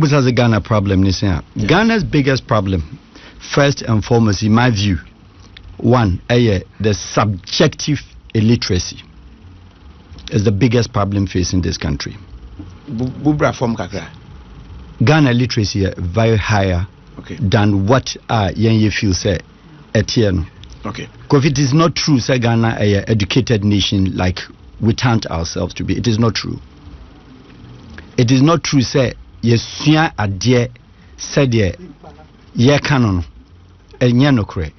was as a Ghana problem, Ghana's biggest problem, first and foremost, in my view, one, the subjective illiteracy is the biggest problem facing this country. Ghana literacy is very higher than what you feel say Etienne. Okay. Because it is not true, say Ghana an educated nation like we count ourselves to be. It is not true. It is not true, say yesuya adie said ye canon enye no kre.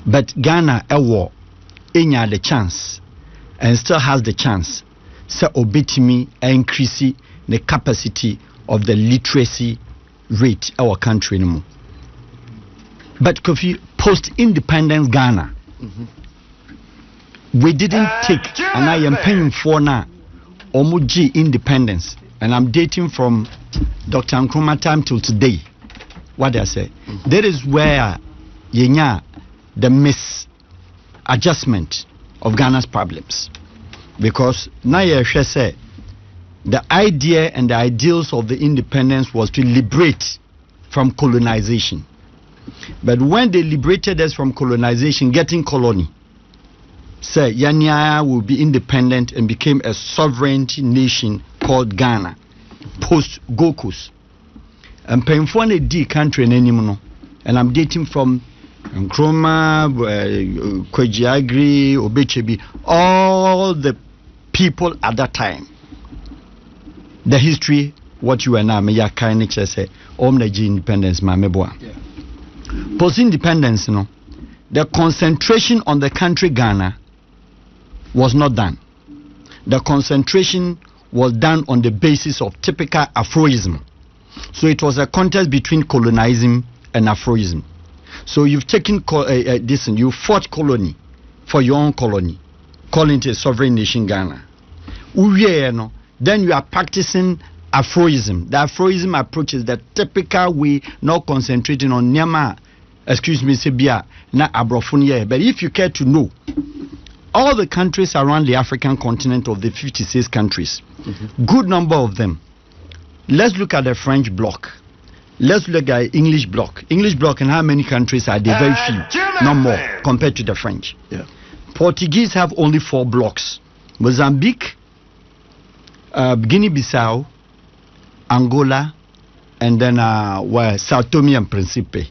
But Ghana inya the chance and still has the chance say obetimi increase the capacity of the literacy rate our country anymore. But Kofi, post-independence Ghana, we didn't take, and I am paying for now, Omuji independence, and I'm dating from Dr. Nkrumah time till today. What I say, that is where the misadjustment of Ghana's problems, because now you say the idea and the ideals of the independence was to liberate from colonization. But when they liberated us from colonization, getting colony, say Yanya will be independent and became a sovereign nation called Ghana, post Gokus. And Pemfone D country and I'm dating from Nkrumah, Kwejiagri, Obechebi, all the people at that time. The history, what you are now, me ya kind of say, Omnaji independence, ma meboa. Post-independence, the concentration on the country Ghana was not done. The concentration was done on the basis of typical Afroism. So it was a contest between colonialism and Afroism. So you've taken this and you fought colony for your own colony, calling it a sovereign nation Ghana. Then you are practicing Afroism. The Afroism approach is the typical way, not concentrating on Nyama, Sebia, na Abrofunia. But if you care to know, all the countries around the African continent of the 56 countries, good number of them. Let's look at the French bloc. Let's look at English bloc. English bloc, and how many countries are there? Very few, no more, compared to the French. Yeah. Portuguese have only 4 blocks. Mozambique, Guinea-Bissau, Angola, and then Sao Tome and Principe.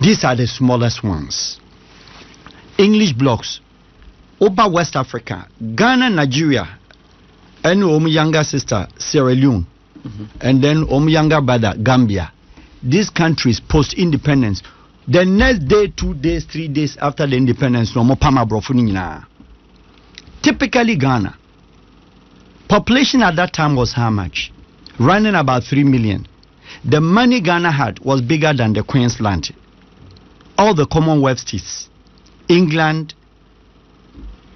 These are the smallest ones. English blocks, over West Africa, Ghana, Nigeria, and younger sister Sierra Leone, and then younger brother Gambia. These countries post-independence, the next day, 2 days, 3 days after the independence, no more Pama Brofunina. Typically Ghana. Population at that time was how much? Running about 3 million. The money Ghana had was bigger than the Queensland. All the Commonwealth states, England,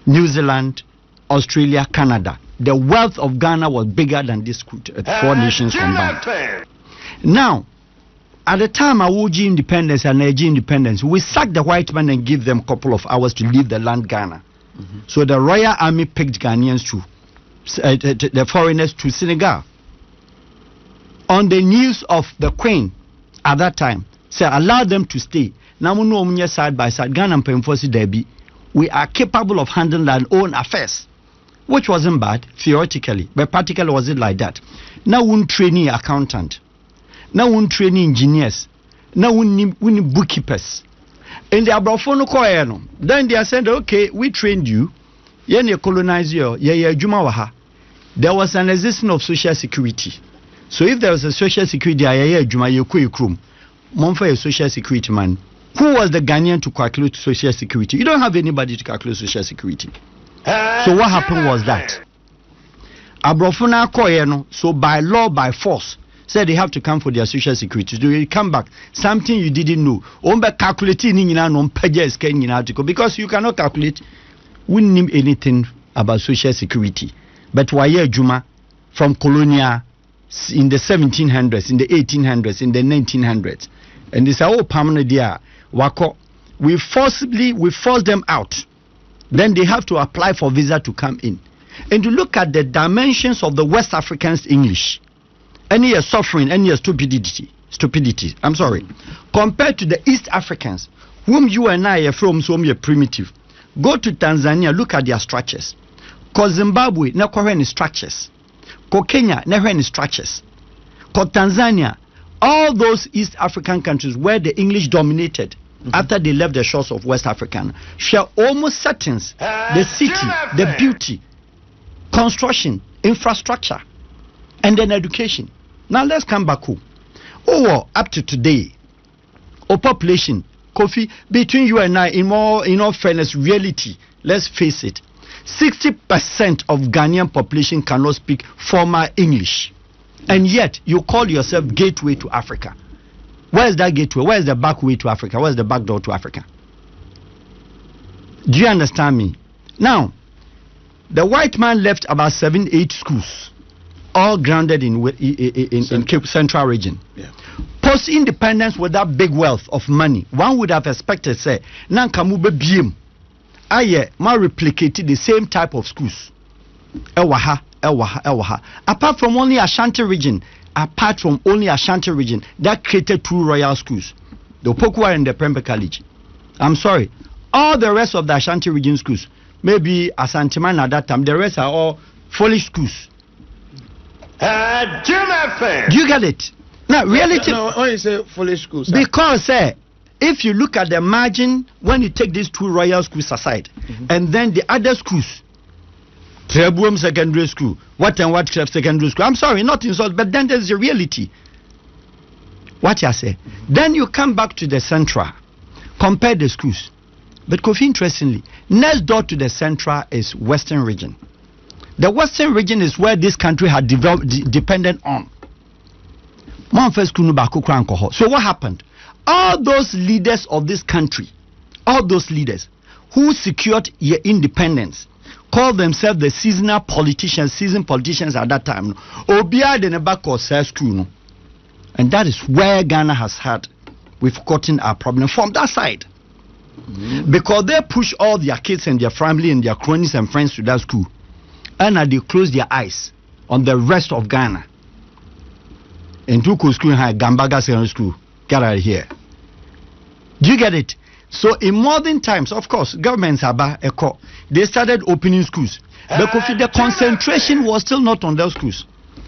New Zealand, Australia, Canada. The wealth of Ghana was bigger than these 4 nations combined. Now, at the time of Awuji independence and Nigeria independence, we sacked the white man and give them a couple of hours to leave the land Ghana. So the Royal Army picked Ghanaians to the foreigners to Senegal. On the news of the Queen at that time, say allow them to stay. Now we know side by side, Ghana and Pemfosi Debi, we are capable of handling our own affairs, which wasn't bad theoretically, but practically was it like that. Now we trainee accountant, now we trainee engineers, now we need bookkeepers. And the Abrofono Koeno, then they are saying, okay, we trained you. There was an existence of social security. So if there was a social security, a social security man, who was the Ghanaian to calculate social security? You don't have anybody to calculate social security. So what happened was that Abrofuna Koyeno, so by law, by force, said they have to come for their social security. So you come back, something you didn't know. Because you cannot calculate, we name anything about social security. But why Juma from colonial in the 1700s, in the 1800s, in the 1900s, and this are all permanent there. We force them out. Then they have to apply for visa to come in. And to look at the dimensions of the West Africans English, any suffering, any stupidity. I'm sorry. Compared to the East Africans, whom you and I are from, so we are primitive. Go to Tanzania, look at their structures. Ko Zimbabwe, na kwa any structures. Ko Kenya, na any structures. Ko Tanzania, all those East African countries where the English dominated after they left the shores of West Africa, share almost settings, the city, the beauty, construction, infrastructure, and then education. Now let's come back home. Up to today, our population, Kofi, between you and I, in all fairness, reality, let's face it, 60% of Ghanaian population cannot speak formal English. And yet, you call yourself gateway to Africa. Where is that gateway? Where is the back way to Africa? Where is the back door to Africa? Do you understand me? Now, the white man left about 7-8 schools, all grounded in Cape Central region. Yeah. Post-independence with that big wealth of money, one would have expected, say, Nankamube Biem, ma replicated the same type of schools. Ewaha. Apart from only Ashanti region that created 2 royal schools, the Opokwa and the Prempeh College. I'm sorry, all the rest of the Ashanti region schools, maybe Asanteman at that time, the rest are all foolish schools. Do you get it? Now, reality. No, why you say foolish schools? Because if you look at the margin, when you take these 2 royal schools aside, and then the other schools, Trebuum Secondary School, what Club Secondary School. I'm sorry, not insult, but then there's a reality. What you say? Then you come back to the Central, compare the schools. But Kofi, interestingly, next door to the Central is Western region. The Western region is where this country had depended on. So what happened? All those leaders of this country, all those leaders who secured their independence, called themselves the seasoned politicians at that time. Obia de Nebako school. And that is where Ghana has had, we've gotten our problem from that side. Because they push all their kids and their family and their cronies and friends to that school. And they close their eyes on the rest of Ghana. And Tuku School, Gambaga Secondary School, get out of here. Do you get it? So in modern times, of course, governments they started opening schools. But the concentration was still not on those schools.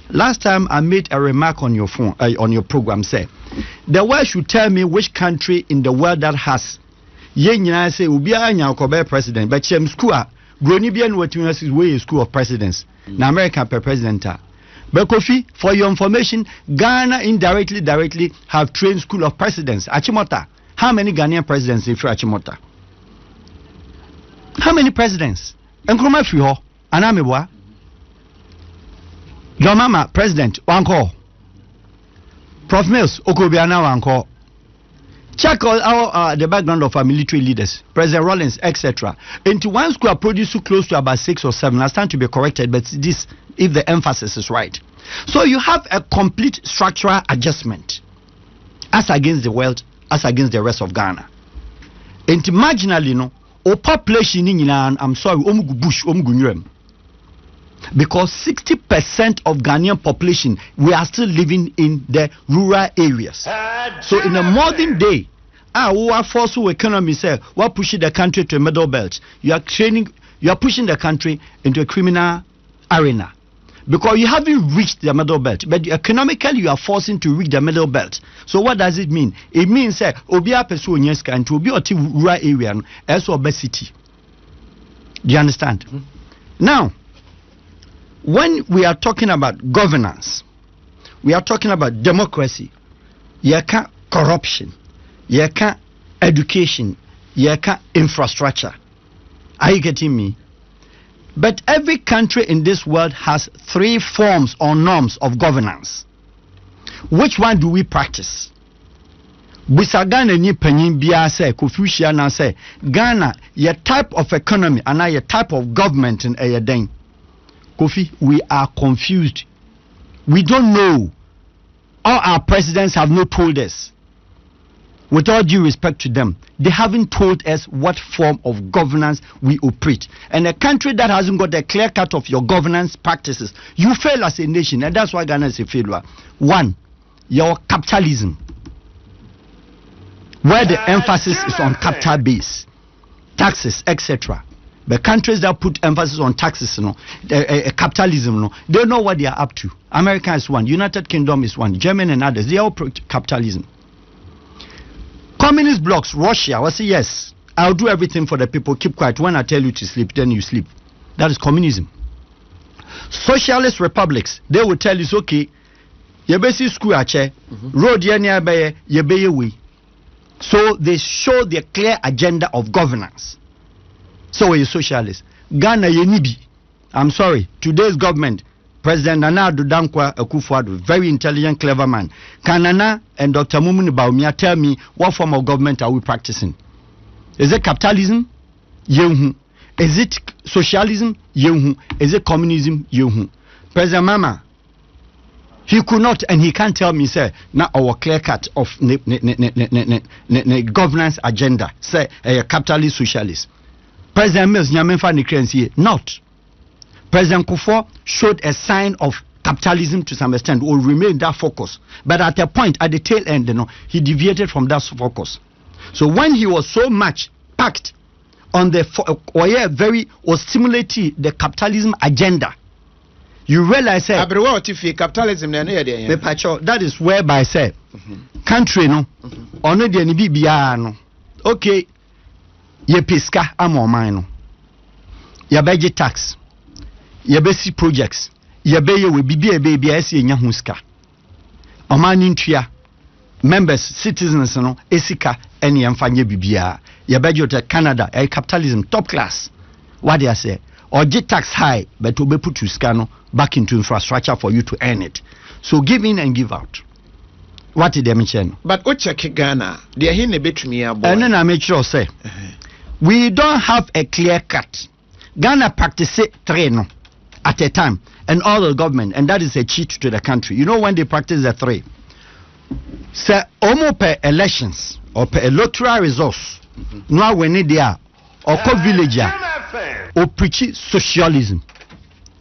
Last time I made a remark on your phone, on your program, say the world should tell me which country in the world that has say president, but school way school of presidents. Now American per president. But Kofi, for your information, Ghana directly have trained school of presidents. Achimota. How many Ghanaian presidents in Achimota? How many presidents? Nkrumah Fiho, Anamibwa. Your mama, president, one call. Prof. Mills, Okobiana, one call. Check all the background of our military leaders, President Rawlings, etc. Into one school produce close to about 6 or 7. I stand to be corrected, but this, if the emphasis is right. So you have a complete structural adjustment as against the world, as against the rest of Ghana. And marginally, no, our population in I'm sorry, bush, because 60% of Ghanaian population, we are still living in the rural areas. So in a modern day, our forceful economy say we're pushing the country to a middle belt. You are pushing the country into a criminal arena. Because you haven't reached the middle belt, but economically you are forcing to reach the middle belt. So what does it mean? It means that obia peso nyeska and to be a rural area as obesity. Do you understand? Now, when we are talking about governance, we are talking about democracy, yeka corruption, yeka education, yeka infrastructure. Are you getting me? But every country in this world has 3 forms or norms of governance. Which one do we practice? Ghana ni panyin bia say Confucius na say Ghana your type of economy and your type of government in Ayadeng. Kofi, we are confused. We don't know. All our presidents have not told us. with all due respect to them, they haven't told us what form of governance we operate. And a country that hasn't got a clear cut of your governance practices, you fail as a nation, and that's why Ghana is a failure. One, your capitalism, where the emphasis is on capital base, taxes, etc. The countries that put emphasis on taxes, capitalism, they know what they are up to. America is one, United Kingdom is one, Germany and others, they all pro capitalism. Communist blocs, Russia, will say yes, I'll do everything for the people, keep quiet. When I tell you to sleep, then you sleep. That is communism. Socialist republics, they will tell you, okay, you basic school ache, road ye way. So they show their clear agenda of governance. So we're socialist. Ghana yenibi. I'm sorry, today's government, President Nana Addo Dankwa Akufo-Addo, very intelligent, clever man. Can Nana and Dr. Mumuni Bawumia tell me what form of government are we practicing? Is it capitalism? Yehu. Is it socialism? Yehu. Is it communism? Yehu. President Mama, he could not and he can't tell me, say, now our clear cut of governance agenda, say, capitalist, socialist. President Mills, not. President Kufuor showed a sign of capitalism to some extent, will remain that focus. But at a point, at the tail end, he deviated from that focus. So when he was so much packed on the or stimulating the capitalism agenda, you realize that is whereby I say country okay, ye pesca amomino, ye budget tax. Ye basic projects, ye be we be baby esi nya huska. Omani ntua members, citizens no esika eni emfanye bibia. Ye budget Canada, capitalism top class. What they say? Or get tax high, but to be put to scano back into infrastructure for you to earn it. So give in and give out. What did they mention? But check Ghana, they are in a bit me. And then I make sure say we don't have a clear cut. Ghana practice three no at a time, and all the government, and that is a cheat to the country. You know when they practice the three? Say almost per elections or per electoral resource. No when they are or co-villager or preach socialism.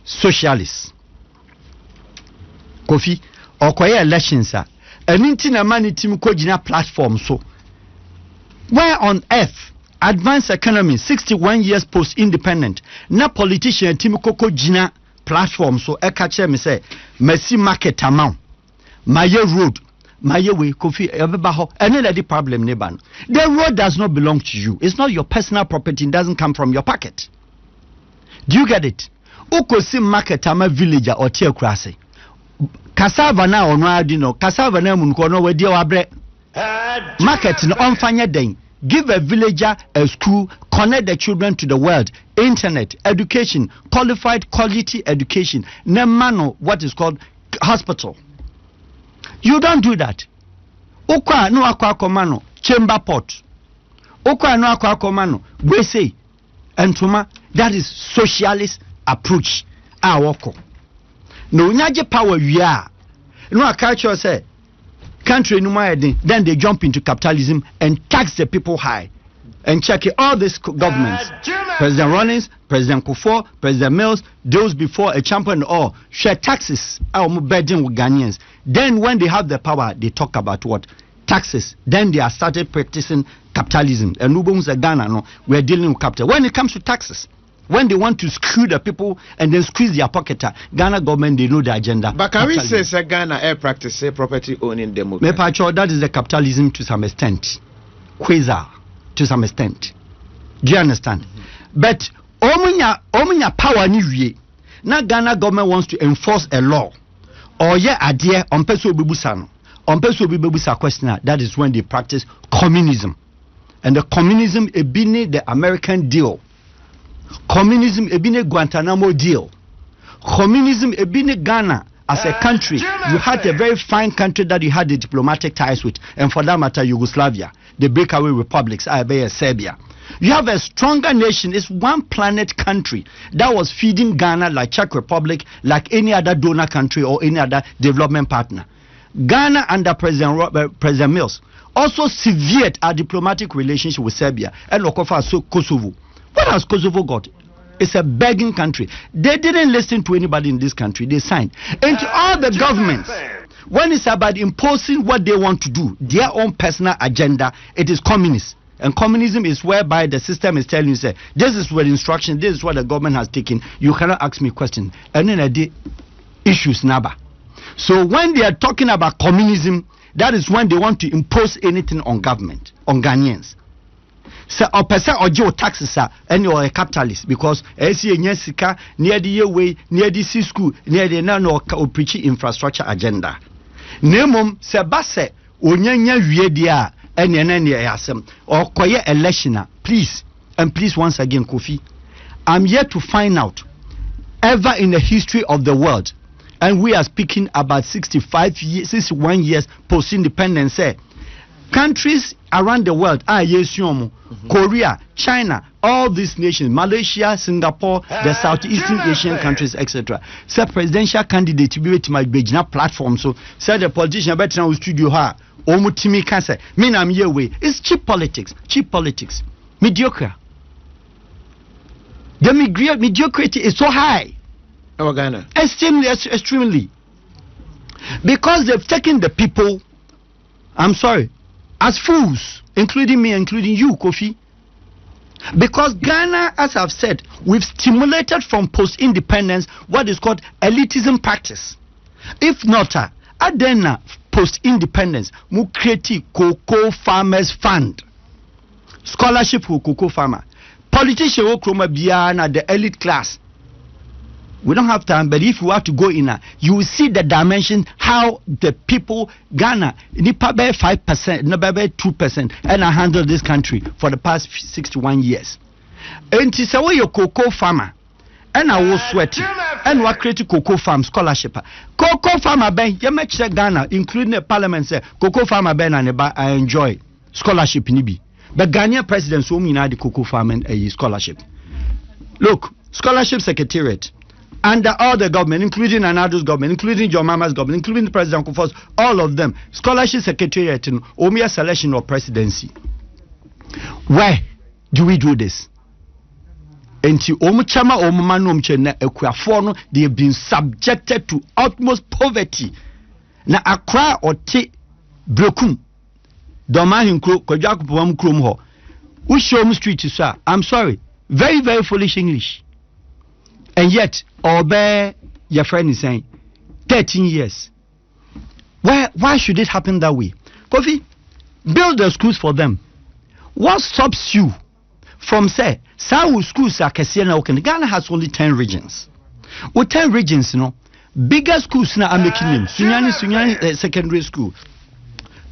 Socialists. Kofi or koye elections and inti na mani team ko gina platform so. Where on earth advanced economy 61 years post independent na politician team koko gina platform so e ka che me say mercy market amount maye road maye way Kofi ebeba ho any the problem ne ban. The road does not belong to you. It's not your personal property. It doesn't come from your pocket. Do you get it? Ukosi market ama villager or tie krase cassava na ono adino cassava na munko no we die wabre market no onfanya den. Give a villager a school, connect the children to the world, internet, education, qualified quality education, nemano, what is called hospital. You don't do that. Okwa no akwa komano, chamber port. Okwa no akwa komano, we say, entuma, that is socialist approach. Awoko. No nyaje power we are. No akacho say, country then they jump into capitalism and tax the people high and check it. All these governments, President Rawlings, President Kufuor, President Mills, those before a champion or share taxes burden with Ghanaians. Then when they have the power, they talk about what? Taxes. Then they are started practicing capitalism. And Ghana, no, we're dealing with capital. When it comes to taxes, when they want to screw the people and then squeeze their pocket, Ghana government, they know the agenda. But can we say Ghana air practice property owning democracy? That is the capitalism to some extent. Quasar to some extent. Do you understand? But omunya power ni wie. Now Ghana government wants to enforce a law. Or yeah idea on peso bibusano. On peso bibusa question, that is when they practice communism. And the communism ebine the American deal. Communism ebine Guantanamo deal. Communism ebine Ghana as a country. You had a very fine country that you had the diplomatic ties with, and for that matter Yugoslavia, the breakaway republics, Serbia. You have a stronger nation. It's one planet country that was feeding Ghana like Czech Republic, like any other donor country or any other development partner. Ghana under President Mills also severed our diplomatic relationship with Serbia and Kosovo. What has Kosovo got? It's a begging country. They didn't listen to anybody in this country. They signed. And to all the governments, when it's about imposing what they want to do, their own personal agenda, it is communist. And communism is whereby the system is telling you, say, this is what instruction, this is what the government has taken. You cannot ask me questions. And then I did issues naba. So when they are talking about communism, that is when they want to impose anything on government, on Ghanaians. So a person or your taxes are and you're a capitalist because as you sika near the way, near the school, near the nano or preaching infrastructure agenda. Nemum sebase onyanya wiedia and yasem or koye election. Please, and please once again, Kofi, I'm yet to find out ever in the history of the world, and we are speaking about 61 years post-independence, countries around the world, Korea, China, all these nations, Malaysia, Singapore, the Southeastern Asian countries, etc. So presidential candidate to be with my Beijing platform. So say the politician better now studio ha. Omutimi can say, mean I'm your way. It's cheap politics. Mediocre. The mediocrity is so high. Our Ghana. Extremely. Because they've taken the people, I'm sorry, as fools, including me, including you, Kofi. Because Ghana, as I've said, we've stimulated from post-independence what is called elitism practice. If not, Adena post-independence, we create cocoa farmers fund, scholarship for cocoa farmer, politician who biana the elite class. We don't have time, but if you have to go in, you will see the dimension how the people Ghana, nipa 5%, nipa 2%, and I handle this country for the past 61 years. And it's a way your cocoa farmer, and I was sweating, and we create cocoa farm scholarship. Cocoa farmer ben, you make Ghana, including the parliament, say cocoa farmer ben and I enjoy scholarship nibi. But Ghanaian president so mean the cocoa farm and a scholarship. Look, scholarship secretariat. Under all the government, including Anado's government, including John Mama's government, including the President Kufuor's, all of them, scholarship secretariat in Omia selection or presidency. Why do we do this? Enti omuchama omumanu omchene ekuafono, they have been subjected to utmost poverty. Na akra ote brokum. Doma hinkro kwajaku pawam krom ho. Ushom street sir. I'm sorry. Very, very foolish English. And yet, Obe, your friend is saying, 13 years. Why should it happen that way? Kofi, build the schools for them. What stops you from say, Sawu schools are Kasiana Oken? Ghana has only 10 regions. With 10 regions, bigger schools now are making them. Sunyani Secondary School,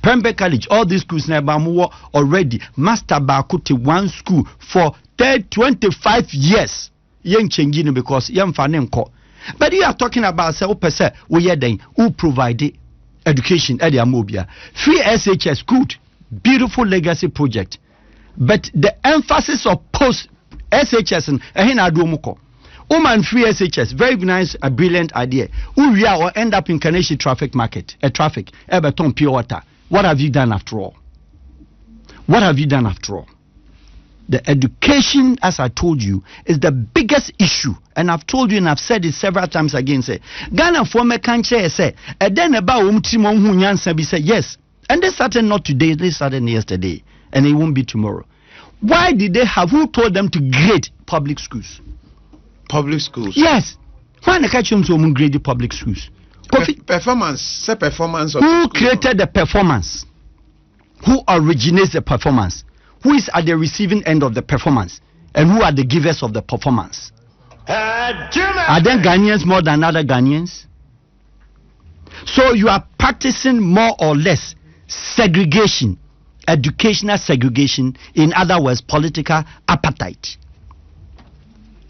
Pembe College, all these schools now are already master Bakuti one school for 25 years. Young changing because young fanem ko. But you are talking about say opese we then who provide education at the Amobia. Free SHS good, beautiful legacy project. But the emphasis of post SHS and ehina aduomuko. Woman free SHS, very nice, a brilliant idea. Who we are or end up in Kaneshi traffic market, a traffic, Everton pure water. What have you done after all? What have you done after all? The education, as I told you, is the biggest issue. And I've told you and I've said it several times again. Say, Ghana for me can't say, and then about say, yes. And they started not today, they started yesterday. And it won't be tomorrow. Why did they have, who told them to grade public schools? Public schools? Yes. Why they catch them to grade the public schools? Performance. Say performance of who created the performance? Who originates the performance? Who is at the receiving end of the performance? And who are the givers of the performance? Are there Ghanaians more than other Ghanaians? So you are practicing more or less segregation, educational segregation, in other words, political apartheid.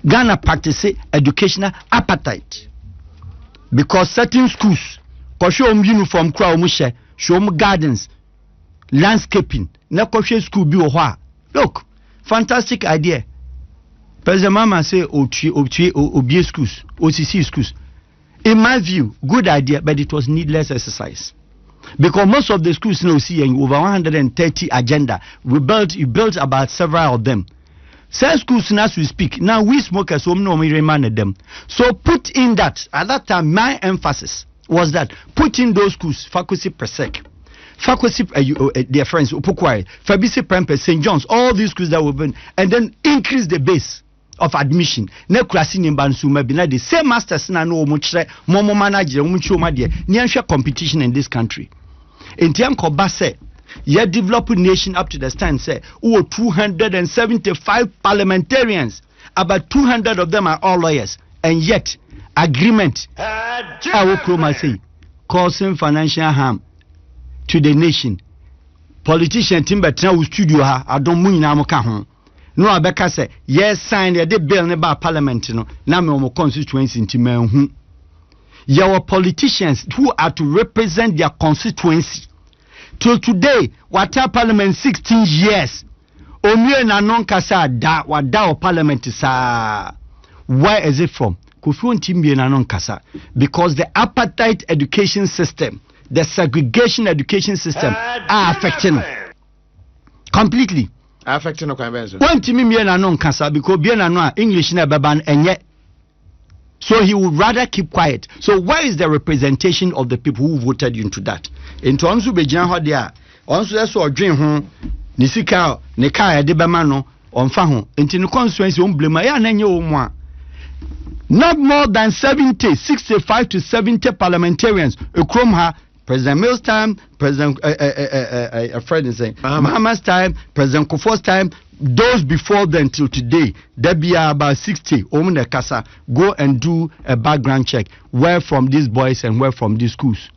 Ghana practices educational apartheid. Because certain schools, show uniform, show gardens, landscaping, school be look, fantastic idea. President Mama say OBA schools, OCC schools. In my view, good idea, but it was needless exercise. Because most of the schools now see over 130 agenda. You built about several of them. Some schools now as we speak, now we smokers we remind them. So put in that, at that time my emphasis was that put in those schools, faculty per sec. Faculty, their friends, Upukwai, Fabisi Prempe, St. John's, all these schools that were been, and then increase the base of admission. Ne krasi ni bansuma bina the same masters na no omuchre momo manager omuchoma de nianhwe competition in this country. In term ko base ye develop nation up to the stand say 275 parliamentarians, about 200 of them are all lawyers, and yet agreement I will say causing financial harm to the nation. Politician timber tell studio ha adom mu nyina mo ka ho no abeka say yes sign the bill ne ba parliament no na me mo constituency ntimanhu. Your politicians who are to represent their constituency till today what parliament 16 years omie na non kasa da wada o parliament sa. Where is it from? Kofi ntimie na non kasa because the apartheid education system, the segregation education system are affecting completely. Affecting no convention. One to me na non kasa because bien no English na beban enye. So he would rather keep quiet. So where is the representation of the people who voted you into that? Into onsu be jan ho dia. Onsu eso odwen ho ni sika ne kai de bema no onfa ho. Into no constituency on blame ya na nye o mu a. Not more than 65 to 70 parliamentarians. Ukromha, President Mills' time, President Fred is saying, Mahama's time, President Kufuor's time, those before then till today, there be about 60. Omune Kasa, go and do a background check. Where from these boys and where from these schools?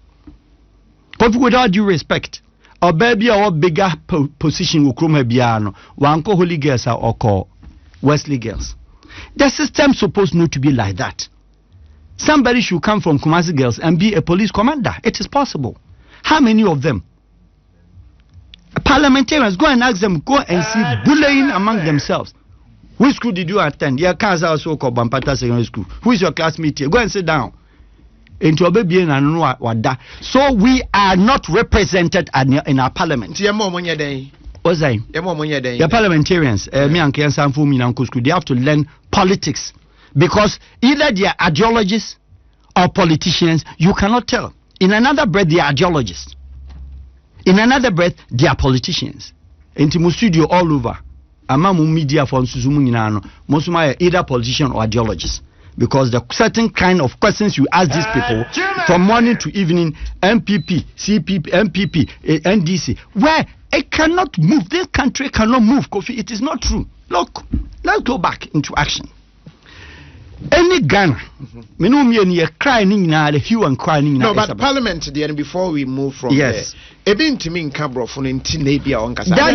But without due respect, or baby or bigger position Ukromha Biano, Wanko Holy Girls or call Wesley Girls. The system supposed not to be like that. Somebody should come from Kumasi Girls and be a police commander. It is possible. How many of them? Parliamentarians, go and ask them, go and see bullying among themselves. Which school did you attend? Yeah, Kaza also called Bampata Secondary School. Who is your classmate here? Go and sit down. So we are not represented in our parliament. What's that? The parliamentarians, me and Kiansan Fumi Nankusku, they have to learn politics because either they are ideologists or politicians. You cannot tell. In another breath, they are ideologists. In another breath, they are politicians. Into studio all over. Amamu media for Suzumunano, Mosuma either politician or ideologist. Because the certain kind of questions you ask these people from morning to evening, MPP, CPP, MPP, NDC, where it cannot move. This country cannot move, Kofi. It is not true. Look, let's go back into action. Any Ghana, no, but Parliament, then before we move from yes. There, that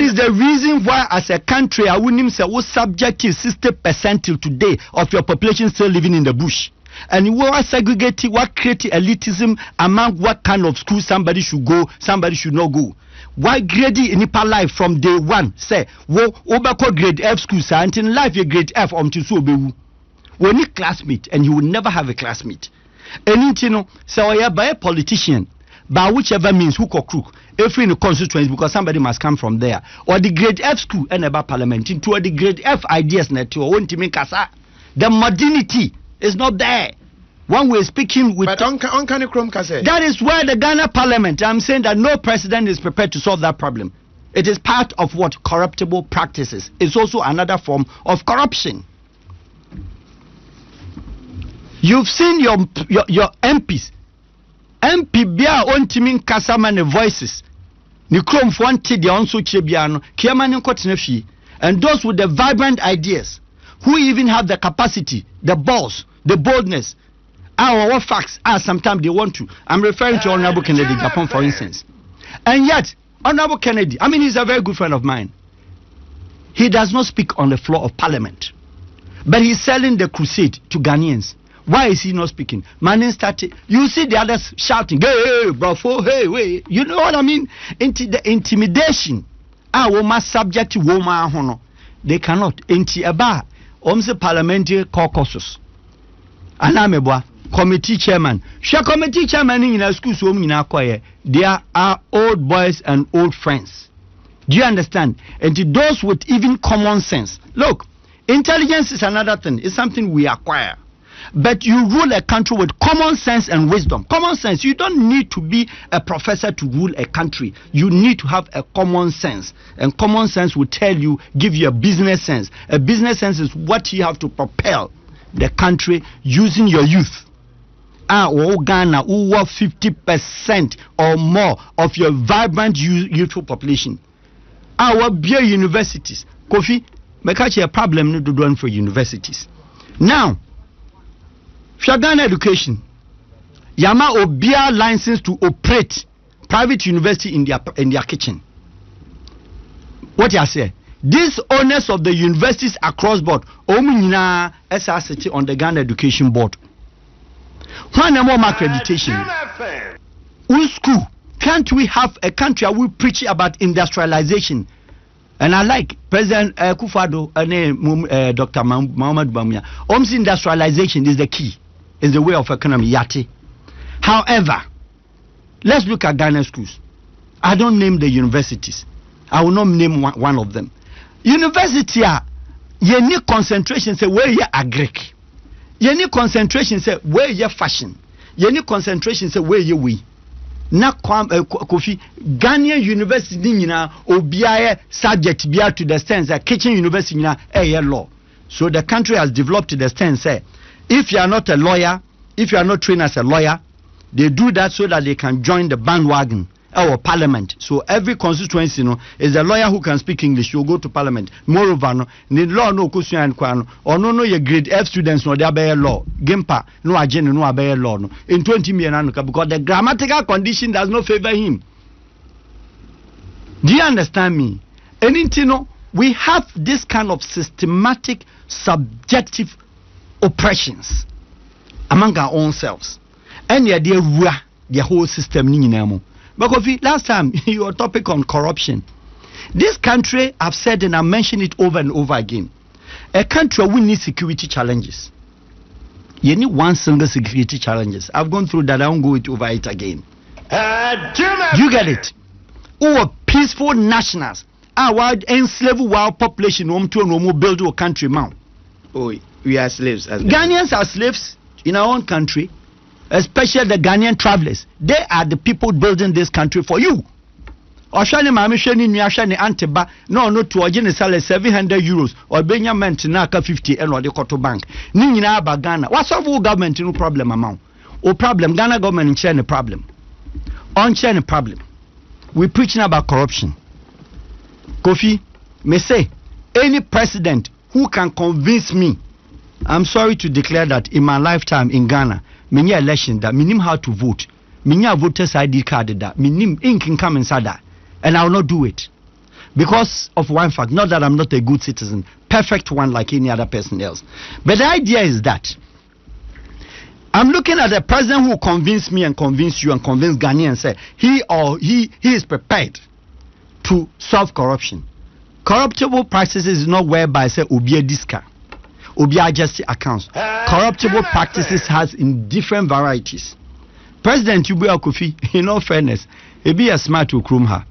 is the reason why, as a country, I wouldn't say was subject to 60% till today of your population still living in the bush. And you are segregating, what creating elitism among what kind of school somebody should go, somebody should not go. Why grading in Nipa life from day one? Say, wo obako grade F school, sir, until life you grade F until so be. We need classmate, and you will never have a classmate. And you know, so you by a politician, by whichever means, hook or crook, if in the constituency, because somebody must come from there, or the grade F school and about parliament, into the grade F ideas, net to want to make us the modernity is not there. One way speaking with. But that is where the Ghana Parliament. I'm saying that no president is prepared to solve that problem. It is part of what corruptible practices. It's also another form of corruption. You've seen your MPs. MP bia ontimin kasamane voices. Ni krom fwanti dia onso chebiano. Kiamani nkotnefi. And those with the vibrant ideas, who even have the capacity, the balls, the boldness. Our facts are sometimes they want to. I'm referring to Honorable Kennedy Japan, for instance. And yet, Honorable Kennedy, I mean, he's a very good friend of mine. He does not speak on the floor of Parliament. But he's selling the crusade to Ghanaians. Why is he not speaking? Manning started. You see the others shouting, hey, bro, hey, wait. You know what I mean? The intimidation. Woman subject to woman. They cannot. Parliamentary caucuses. Anamebwa. committee chairman. Share committee chairman in a school so they are old boys and old friends. Do you understand? And to those with even common sense. Look, intelligence is another thing. It's something we acquire. But you rule a country with common sense and wisdom. Common sense. You don't need to be a professor to rule a country. You need to have a common sense. And common sense will tell you, give you a business sense. A business sense is what you have to propel the country using your youth. Ghana, who were 50% or more of your vibrant youthful population. Our beer universities. Kofi, make a problem to do for universities. Now, Ghana education. Yama obia license to operate private university in their kitchen. What you say? These owners of the universities across board, Omunina SRCT on the Ghana Education Board. One more accreditation. School. Can't we have a country where we preach about industrialization? And I like President Kufado and Dr. Muhammad Bamia. Industrialization is the key, is the way of economy. Yati. However, let's look at Ghana schools. I don't name the universities. I will not name one of them. University you need concentration say where you agric. You need concentration say where you fashion. You need concentration say where you we. Na Kofi Ghanaian university nina obiaye subject bia to the sense that kitchen university nina law. So the country has developed to the sense say if you are not a lawyer, if you are not trained as a lawyer, they do that so that they can join the bandwagon or parliament. So every constituency is a lawyer who can speak English. You go to parliament. Moreover, the law no question and kwano or no your grade F students no they be law. Gempa no agenda no be law no. In 20 million because the grammatical condition does not favor him. Do you understand me? And we have this kind of systematic subjective oppressions among our own selves. And yet they rule the whole system ni because last time your topic on corruption, this country, I've said and I mentioned it over and over again, a country we need security challenges. You need one single security challenges. I've gone through that. I won't go over it again. You get it? Or peaceful nationals. Our enslaved wild population to build a country now. Oh, we are slaves. Ghanaians are slaves in our own country. Especially the Ghanaian travelers. They are the people building this country for you. Oshani mami sheni nyashani anteba no to ojine sale 700 euros or benyament naka 50 and or the koto bank. Ni nyina aba Ghana. What's up with government no problem amount? O problem Ghana government share the problem. On share the problem. We preaching about corruption. Kofi, me say any president who can convince me, I'm sorry to declare that in my lifetime in Ghana, many election that minim how to vote, many voters ID card that minim ink can come inside that, and I will not do it because of one fact. Not that I'm not a good citizen, perfect one like any other person else, but the idea is that I'm looking at a president who convince me and convince you and convince Ghanaians and say he is prepared to solve corruption. Corruptible practices is not whereby say obiya diska. Obiya just accounts. Corruptible practices has in different varieties. President Yubu Kofi, in all fairness, he be a smart to krum her.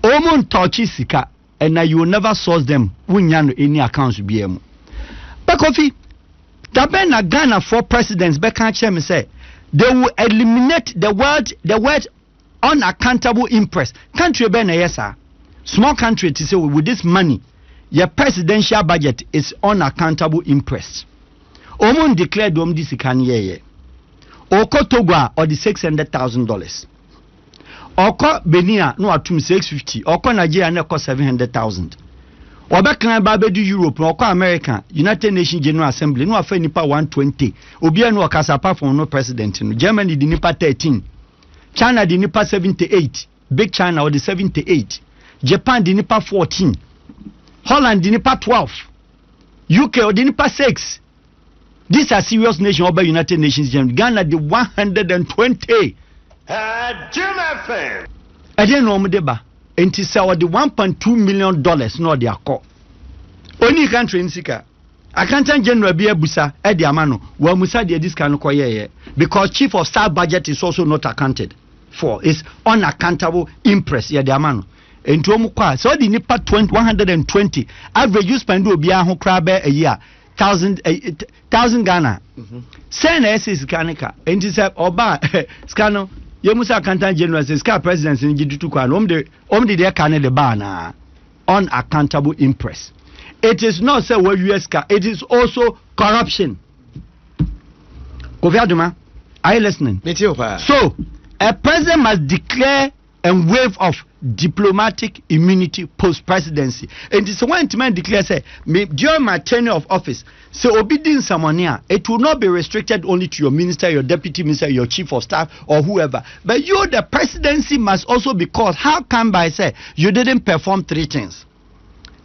Omon touchy sika, and now you will never source them when you any accounts be emu. But Kofi, Tabena Ghana for presidents, Bekan say they will eliminate the word unaccountable interest. Country ben yes sir. Small country to say with this money. Your presidential budget is unaccountable interest. Omon declared this ye. Oko Togwa or the $600,000. Oko Benia no atum 650. Oko Nigeria no cost 700,000. Obakan babedu Europe oko America United Nations General Assembly no afa nipa 120. Obi no okasa apart from no president no. Germany di nipa 13. China di nipa 78. Big China or the 78. Japan di nipa 14. Holland dinipa 12, UK dinipa 6. These are serious nations over United Nations. Ghana the 120. I didn't know deba. And it's our the $1.2 million no they are called. Only country in Sika. Accountant General be busa e de amano wa musa de this kan koye because chief of staff budget is also not accounted for. It's unaccountable impress ye de amano. Ento mu kwa so the nipa 120 average you spend obi ho kra be a year 1000 Ghana. Say na sis kanika enti say oba scano ye musa accountant general say ska president ni gidutu kwa no omde de ka ne de ba na unaccountable impress. It is not say what US car, it is also corruption. Kofi Aduma, are you listening? So a president must declare and waive off diplomatic immunity post-presidency. And it's one man declare say during my tenure of office, so obedience someone here, it will not be restricted only to your minister, your deputy minister, your chief of staff, or whoever. But you, the presidency, must also be called. How come by say you didn't perform 3 things?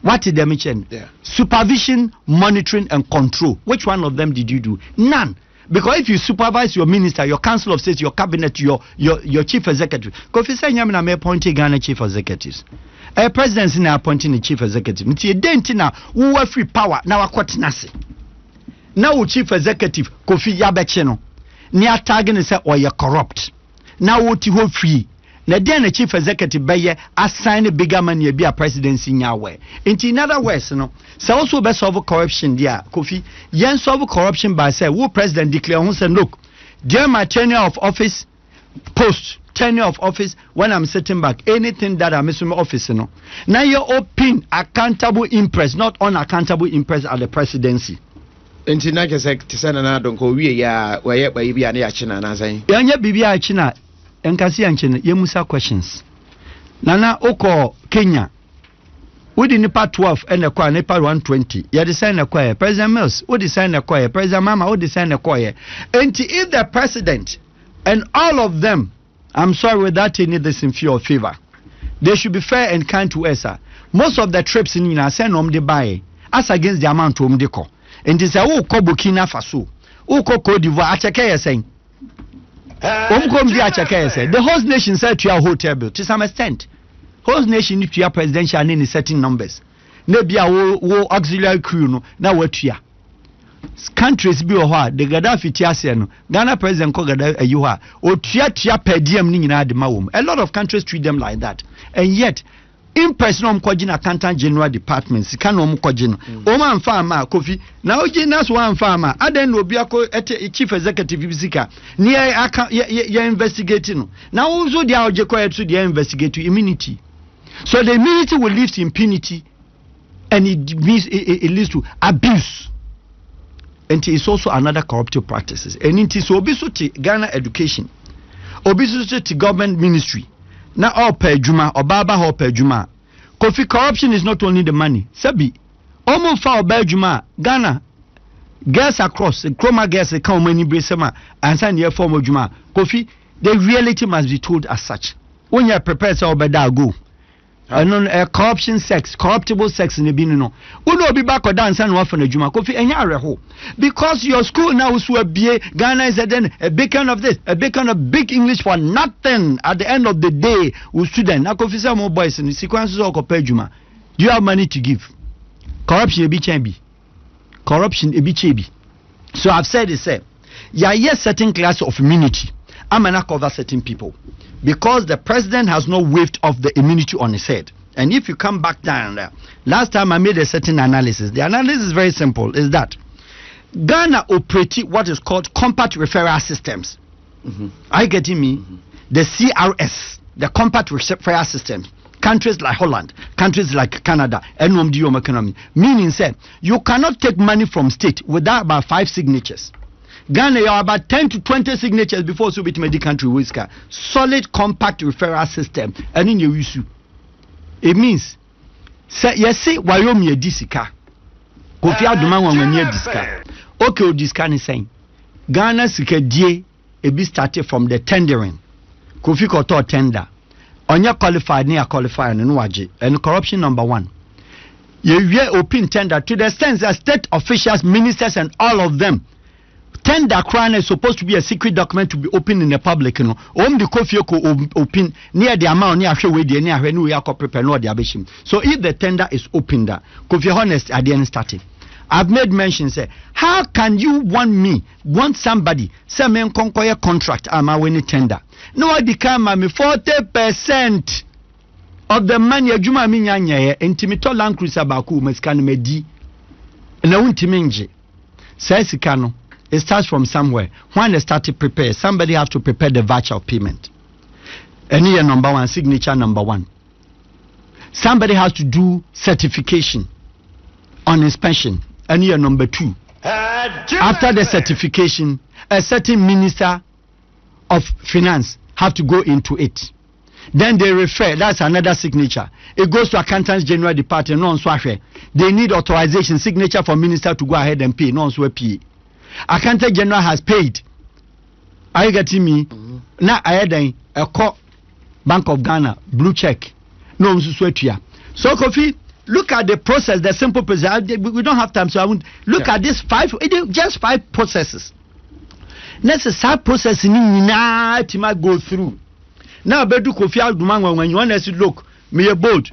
What did they mention? Yeah. Supervision, monitoring, and control. Which one of them did you do? None. Because if you supervise your minister, your council of state, your cabinet, your chief executive, Kofi Sanyamina may appoint Ghana chief executives. A presidency now appointing the chief executive. Nti edenti na wo free power na wakoti nase. Na wo chief executive Kofi Yabeche no. Ni atage ne say oye corrupt. Na wo ti ho free. Na den the chief executive beye assign a bigger money be a presidency nyawe. In other words, no, so also be solve corruption there. Kofi, yen solve corruption by say who president declare who say look, during my tenure of office, post tenure of office, when I'm sitting back, anything that I'm missing office, no. Now you open accountable impress, not unaccountable impress at the presidency. Enti na kese tisana na donko wie ya waye bibia na ya china na san. Yanya bibia china enkasi anchene yemusa questions. Nana oko Kenya. We di nipa 12 and the kwa nipa 120. You design the choir. President Mills, who design the choir? President Mama, who design the choir? And if the president and all of them, I'm sorry without any this in fear or favor, they should be fair and kind to us. Most of the trips in Nina send the buy as against the amount to Umdeko. And this is who ko Burkina Faso, who ko Cote d'Ivoire, Achake saying. The host nation said to your hotel bill to some extent. Host nation need to your presidential name in certain numbers. Maybe our auxiliary crew no now what ya. Countries be or the Gaddafi Tiasiano, Ghana president called Gaddafi Ayuha, or Tia per diem nina de mawum. A lot of countries treat them like that. And yet, in personal Kojin accountant general departments, Kanom Kojin, Oman Farmer, Kofi, now Jinas one farmer, Aden Obiako chief executive Bisika, near you're investigating. Now also they are required to investigate immunity. So the immunity will lead to impunity and it leads to abuse. And it is also another corruptive practices. And it is obesity Ghana education, obesity government ministry. Now all per juma or baba or per juma. Kofi corruption is not only the money. Sabi, almost for per juma Ghana girls across the chroma girls come many bresema and sign your form of juma. Kofi, the reality must be told as such. When you are prepared to obey go. And corruption sex, corruptible sex in the binino. Uno be back or dance and off on a juma coffee and yareho. Because your school now is Ghana is a beacon of this, a beacon of big English for nothing at the end of the day with student. Now coffee some more boys in the sequences of juma. Do you have money to give? Corruption a bichabi. Corruption a bichabi. So I've said it said, yes, certain class of immunity. I'm gonna cover certain people. Because the president has not waived off the immunity on his head. And if you come back down there, last time I made a certain analysis. The analysis is very simple, is that Ghana operates what is called compact referral systems. Are you getting me? The CRS, the compact referral systems. Countries like Holland, countries like Canada, NOMDOM economy. Meaning, say, you cannot take money from state without about 5 signatures. Ghana, you are about 10 to 20 signatures before so with the country whisker. Solid compact referral system. And in your issue. It means say yes, see Wyoming disika. Kofi Aduma when near disika. Okay, disika is saying Ghana sika die e be started from the tendering. Kofi Koto tender. Onya qualified near qualified and waje. And corruption number 1. You open tender to the extent that state officials, ministers, and all of them. Tender crown is supposed to be a secret document to be open in the public. The coffee open near the amount near show near when we are prepare no the abeshim. So if the tender is open there, coffee honest at the end starting. I've made mention, say, how can you want somebody, say, me conquer contract, I'm a winning tender. No, I become me 40% of the money, a Juma Minya, intimito land cruiser baku, mescan medi, and I won't minge. Says Sikano, it starts from somewhere. When they start to prepare, somebody have to prepare the voucher of payment. Any year number one, signature number one. Somebody has to do certification on inspection. And year number two. After the certification, a certain minister of finance have to go into it. Then they refer, that's another signature. It goes to accountants general department, non swashe. They need authorization, signature for minister to go ahead and pay, non swapie. Accountant general has paid. Are you getting me? Now I had a call Bank of Ghana, blue check. No, so Kofi, look at the process, the simple process. We don't have time, so I won't look at this just 5 processes. Necessary process to go through. Now, Bedu Kofi Alduman, when you want to look, me a bold,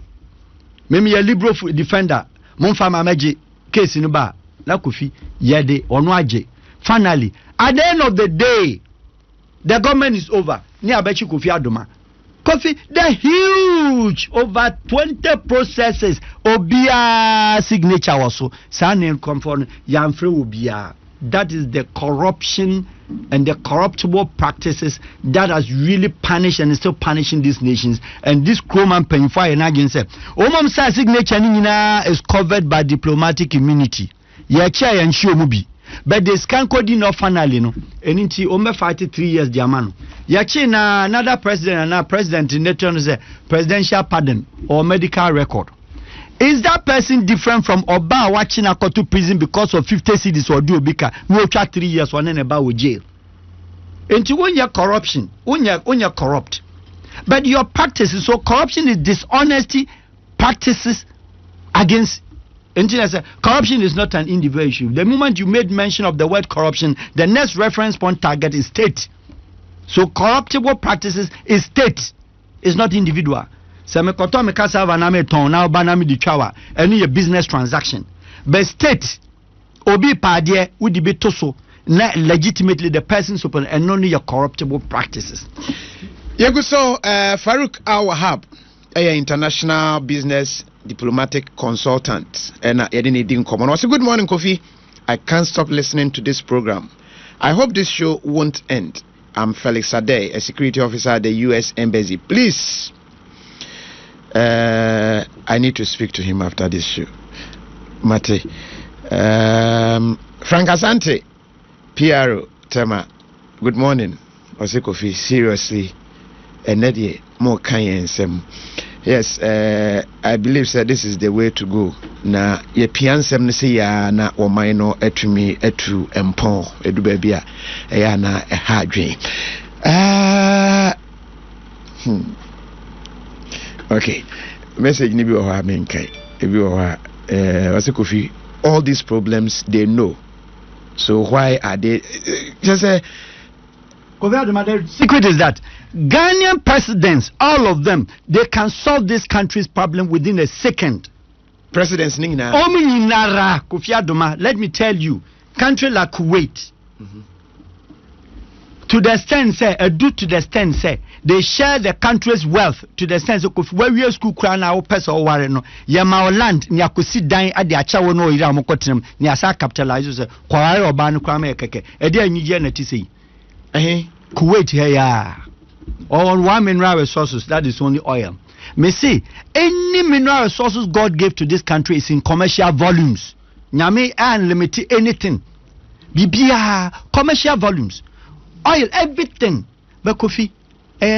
me a liberal defender, Monfama Maji, case in the bar, na Kofi, Yede, Onwaje. Finally, at the end of the day, the government is over. Near Bechi Kofi Aduma. Kofi, the huge over 20 processes, Obia signature also, Sanin Comfort, Yanfre Obia. That is the corruption and the corruptible practices that has really punished and is still punishing these nations. And this Croman Penfire and again said, Omam sa signature is covered by diplomatic immunity. Yacha and Shomubi. But the scan code enough finally no. And into Ome fight 3 years diamano. Yachi na another president and now president in the presidential pardon or medical record. Is that person different from Oba watching a to prison because of 50 cedis or do bika no 3 years one and about with jail? Into when you're corruption, when you're corrupt. But your practices, so corruption is dishonesty practices against corruption is not an individual issue. The moment you made mention of the word corruption, the next reference point target is state. So corruptible practices is state, it's not individual. So me koto me kasa vaname ton na banami di chawa any a business transaction. But state obi padie would be toso na legitimately the person support and only your corruptible practices. Yeguso Farouk AL Wahab, a international business diplomatic consultant, and good morning, Kofi. I can't stop listening to this program. I hope this show won't end. I'm Felix Ade, a security officer at the U.S. Embassy. Please, I need to speak to him after this show. Mate, Frank Asante, PRO, Tema. Good morning, Ose Kofi. Seriously, and Nedie more kind and yes, I believe that this is the way to go. Na ye piansem ne se ya na o man no atumi atu empon edu ba bia e ya na e ha adwen. Okay. Message ni bi o ha menkai. E bi o ha Ose Kofi, all these problems they know. So why are they just say the secret is that Ghanaian presidents, all of them, they can solve this country's problem within a second. Presidents Nina. Let me tell you, country like Kuwait, to the extent say, to the extent say, they share the country's wealth to the extent of where we are school crown our person or warren, Yama land, Nyakusi dying at the Achawa no Iramokotinum, Nyasa capitalizes, Kwara or Banu Krame Keke, a dear Nigeria say. Kuwait here, all 1 mineral resources, that is only oil. Me see, any mineral resources God gave to this country is in commercial volumes. Nyame unlimited anything. Bibia commercial volumes. Oil, everything. But Kofi,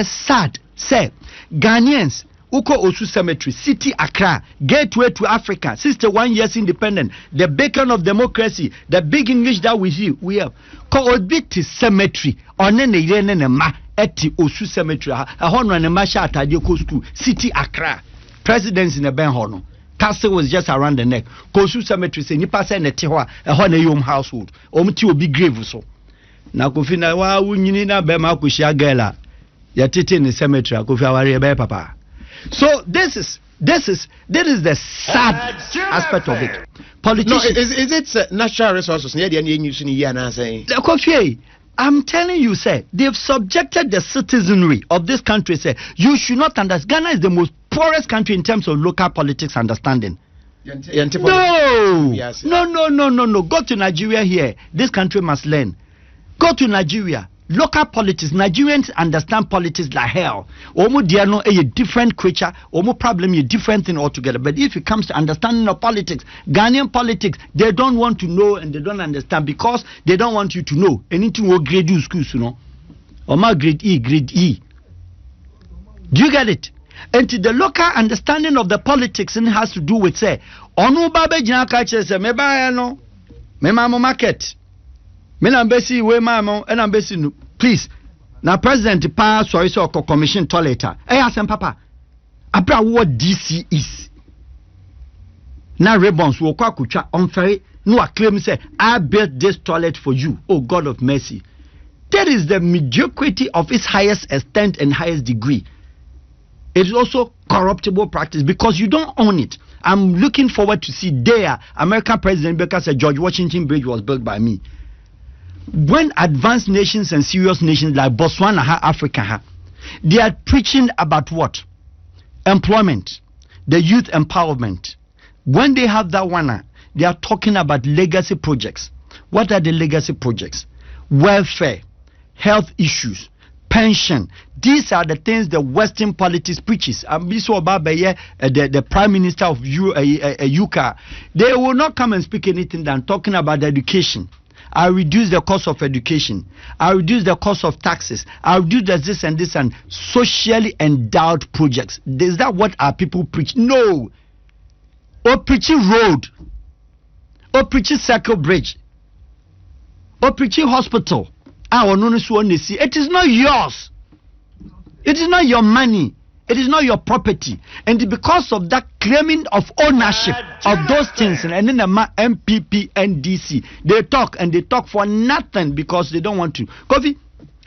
sad. Say, Ghanaians, Uko Osu Cemetery, City Accra, gateway to Africa, 61 years independent, the beacon of democracy, the big English that we have. Ko Oditi Cemetery, onene yene ma eti Osu Cemetery, a hono and ma sha atade ko school, City Accra. Presidents in the Ben Hono. Castle was just around the neck. Kosu Cemetery say nipa say ne te ho a hono yom household. Omti obi grave so. Na Kofi na wa wunyini na be ma ko shia girl a ya tete in the cemetery Kofi aware be papa. So this is This is the sad aspect of it. Politicians. No, is it natural resources? I'm telling you, sir, they've subjected the citizenry of this country. Say, you should not understand. Ghana is the most poorest country in terms of local politics understanding. No. Go to Nigeria here. This country must learn. Go to Nigeria. Local politics. Nigerians understand politics like hell. Omo diano a different creature. Omo problem a different thing altogether. But if it comes to understanding of politics, Ghanaian politics, they don't want to know and they don't understand because they don't want you to know. Anything will grade you schools, you know. Or my grade E. Do you get it? And to the local understanding of the politics and has to do with say, Onu babe jinaka chese me ba no. Me mamo market. Me na mbesi we mamo and mbesi no. Please. Now president pa sorry so commission toilet. Asem papa. Abra what DC is. Now ribbons will kwa kucha unfair. No claim say I built this toilet for you. Oh God of mercy. That is the mediocrity of its highest extent and highest degree. It is also corruptible practice because you don't own it. I'm looking forward to see there American President Baker said George Washington Bridge was built by me. When advanced nations and serious nations like Botswana, Africa, they are preaching about what? Employment, the youth empowerment. When they have that one, they are talking about legacy projects. What are the legacy projects? Welfare, health issues, pension. These are the things the Western politics preaches. The Prime Minister of UK, they will not come and speak anything than talking about education. I reduce the cost of education. I reduce the cost of taxes. I reduce this and socially endowed projects. Is that what our people preach? No. Or preaching road. Or preaching circle bridge. Or preaching hospital. It is not yours. It is not your money. It is not your property. And because of that claiming of ownership of those things, and then the MPP and DC, they talk for nothing because they don't want to. Kofi,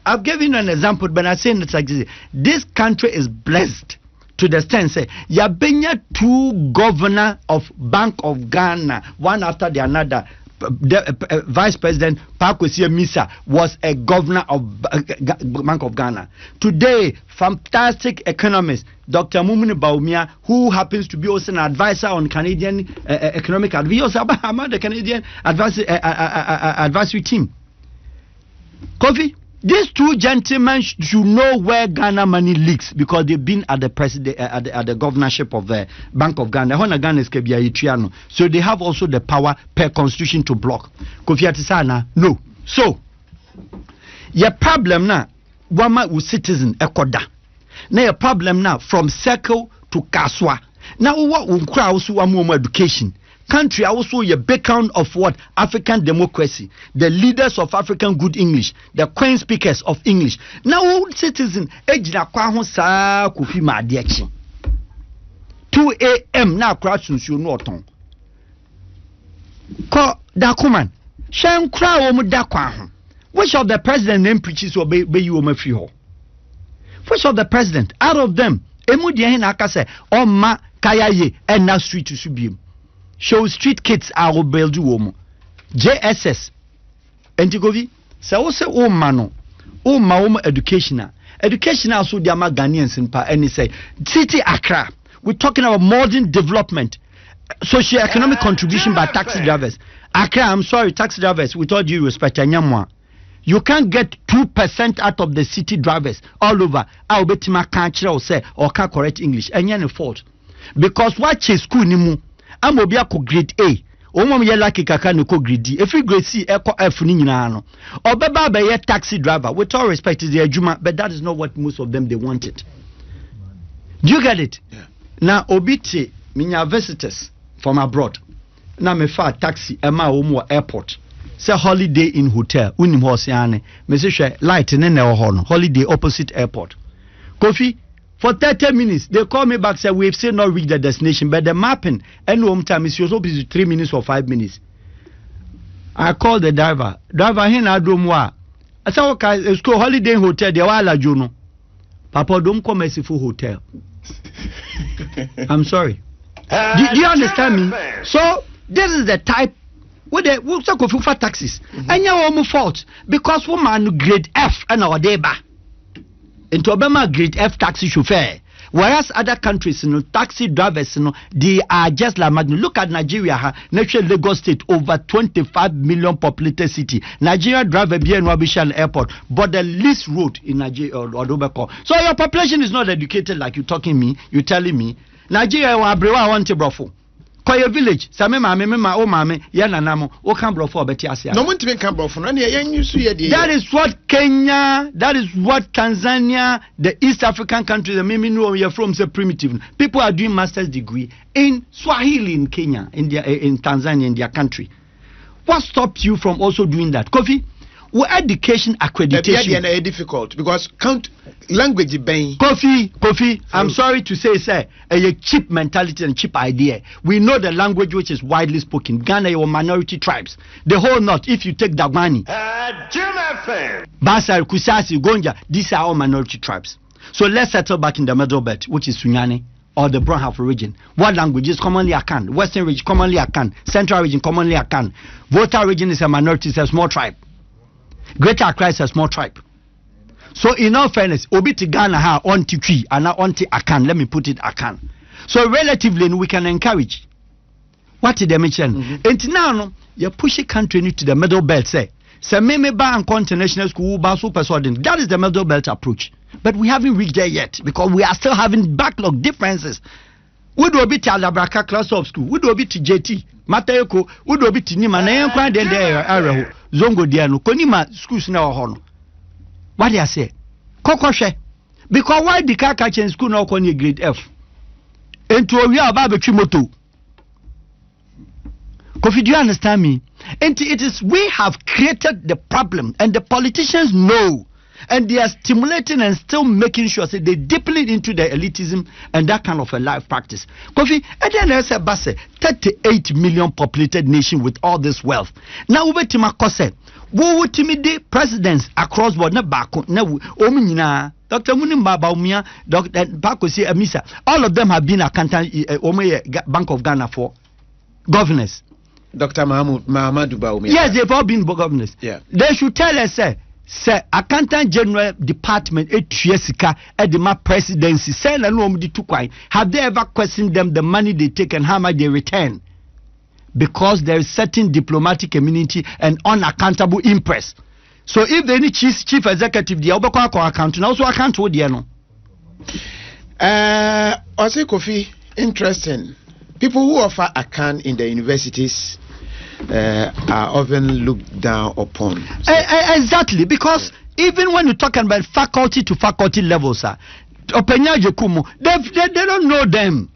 I've given you an example, but I'm saying it's like this. This country is blessed to the extent, say, Yabenya two governor of Bank of Ghana, one after the another. The Vice President Pakwesi Misa was a governor of Bank of Ghana. Today, fantastic economist Dr. Mumuni Baumia, who happens to be also an advisor on Canadian economic advice. He also about the Canadian advisory team. Kofi, these two gentlemen should know where Ghana money leaks because they've been at the president at the governorship of the Bank of Ghana. So they have also the power per constitution to block. Kofi Atisana, no. So your problem now, wama u citizen ekoda. Now your problem now from circle to kaswa. Now what unkra also wamu education. Country also a beacon of what? African democracy. The leaders of African good English. The queen speakers of English. Now citizen ejina kwa ho saa Kofi Madiachi. 2 a.m. na crash sunsu no oton. Ko dakuman. Shan kra wo mu dakwa ho. Which of the president name preaches or be you o free ho? Which of the president out of them emu de hin aka say o ma kayaye and na street to subiem. Show street kids are build you woman. JSS. Entigovi. So say oh mano. Oh my educational. Educational so the Ghanaians in pa and say City Accra. We're talking about modern development. Socio-economic contribution by taxi drivers. Accra, I'm sorry, taxi drivers, with all due respect, you can't get 2% out of the city drivers all over. I'll bet my country or say or can't correct English. And you're fault. Because what is school nimu? I'm obi akọ grade A. Omom ye lucky kaka no ko grade D. If you grade C, eko F ni nyina no. Obeba be ye taxi driver. With all respect is the adwuma, but that is not what most of them they wanted. Do you get it? Yeah. Now obiti minya visitors from abroad. Na me fa taxi ema omo airport. Say holiday in hotel. Unim ho se ane. Me se hwe light ne na ho no. Holiday opposite airport. Kofi for 30 minutes, they call me back, say we've still not reached the destination, but the mapping and home time is supposed to be 3 minutes or 5 minutes. I called the driver. Driver, here na do moi. I said, okay, it's called Holiday Hotel. They were la jono. Papa, don't come as full hotel. I'm sorry. Do you understand me? So this is the type with the for taxes. And you are fault because woman grade F and our day back. Into Obama grade F taxi chauffeur. Whereas other countries, taxi drivers, they are just like Magna. Look at Nigeria, natural Lagos State, over 25 million populated city. Nigeria drive a BN Wabishan airport, but the least road in Nigeria or Dobeko. So your population is not educated like you telling me. Nigeria wa brewa want to brofo. Koye village, same mama o mame ya nanamo o kan brofo obeti ase. No one can brofo no na yan yusu ye de. That is what Kenya, that is what Tanzania, the East African countries, the mimi know you're from say primitive. People are doing master's degree in Swahili in Kenya, in Tanzania, in their country. What stops you from also doing that? Kofi, education accreditation is difficult because language ben. Kofi, I'm sorry to say, sir, a cheap mentality and cheap idea. We know the language which is widely spoken. Ghana, your minority tribes. The whole north, if you take Dagmani, Basar, Kusasi, Gonja, these are all minority tribes. So let's settle back in the middle belt, which is Sunyani or the Brown Half region. What languages commonly Akan? Western region commonly Akan. Central region commonly Akan. Volta region is a minority, it's a small tribe. Greater Accra is a small tribe. So in all fairness, Obi to Ghana ha on Twi and now on Akan. Let me put it Akan. So relatively we can encourage. What did they mention? And now you push a country to the middle belt. Say maybe ba and international school ba super sudden. That is the middle belt approach. But we haven't reached there yet because we are still having backlog differences. We do a bit to Alabraka class of school. We do a bit to JT. Matayoko. We do a bit to Nima. Na yankwa den there Zongo Diano. Konima schools now hono. What do you say? Kokoshe. Because why the car catching school now koni grade F? Into a real barbecue moto. Kofi, do you understand me? And it is we have created the problem, and the politicians know, and they are stimulating and still making sure that they deepen it into the elitism and that kind of a life practice. Kofi, and then there's a basse 38 million populated nation with all this wealth. Now we to Makose. Wo would timidate presidents across board na bako na omunyina Dr. Munimba Baumia, Dr. Bakosi Amisa. All of them have been accountant Bank of Ghana for governors. Dr. Mahamadou Baumia. Yes, they've all been governors. Yeah. They should tell us, say accountant general department etriesika edema presidency say na no omdi tukwai. Have they ever questioned them the money they take and how much they return? Because there is certain diplomatic immunity and unaccountable impress. So if any chief executive the obeko account now also account wo there no. Ose Kofi, interesting. People who offer account in the universities are often looked down upon. So. Exactly, because even when you're talking about faculty to faculty levels, they don't know them.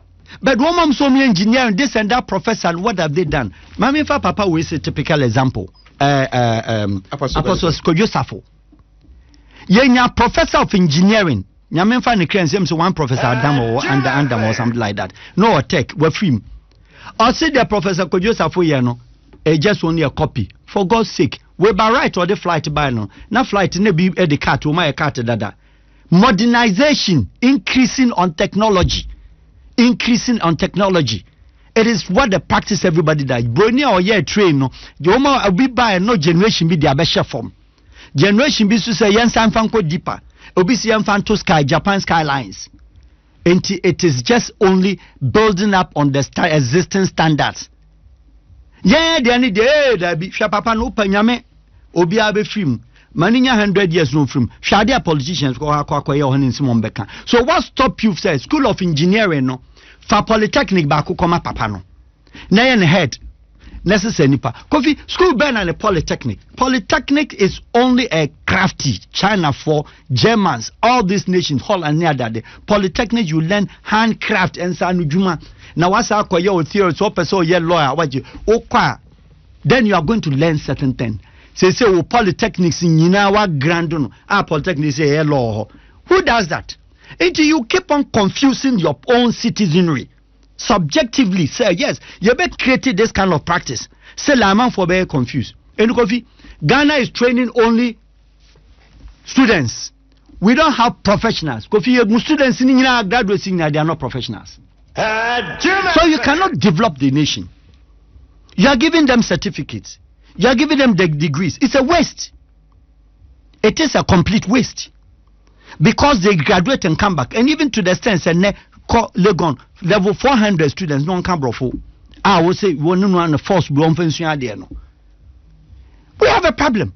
But one so many engineering, this and that professor, and what have they done? Mami fa papa is a typical example. Apostle Kojosafo. Yenya professor of engineering. Nyamen fa ne claim say one professor Adam or under or something like that. No tech, we film. Or say the professor Kojosafo yeno. Just only a copy. For God's sake, we by right or the flight by no. Na flight ne be the cat or my cat dada. Modernization, increasing on technology. It is what the practice everybody does. Brony or yeah train no. Joma we buy no generation be their best form. Generation be to say yan sanfanko deeper. Obisi yanfanto sky Japan skylines. And it is just only building up on the existing standards. Yeah, the any day that be papa no panyame obi abe film. Maninya 100 years no film. Shadia politicians go akwa your in Simon Beka. So what stop you say School of Engineering no for polytechnic ba koma papa no. Na yen head necessary nipa. Kofi school ban and a polytechnic. Polytechnic is only a crafty China for Germans, all these nations, Holland near that. Polytechnic you learn handcraft and sanujuma. Now what's our theory so person yeah lawyer what you then you are going to learn certain things. Say polytechnics in Yinawa Grandono. Polytechnics say law. Who does that? Until you keep on confusing your own citizenry. Subjectively say yes, you better create this kind of practice. Say Laman for being confused. And Ghana is training only students. We don't have professionals. Students in graduate they are not professionals. So you cannot develop the nation. You are giving them certificates. You are giving them the degrees. It's a waste. It is a complete waste. Because they graduate and come back. And even to the extent that Legon, level 400 students don't come bro. I will say, we have a problem.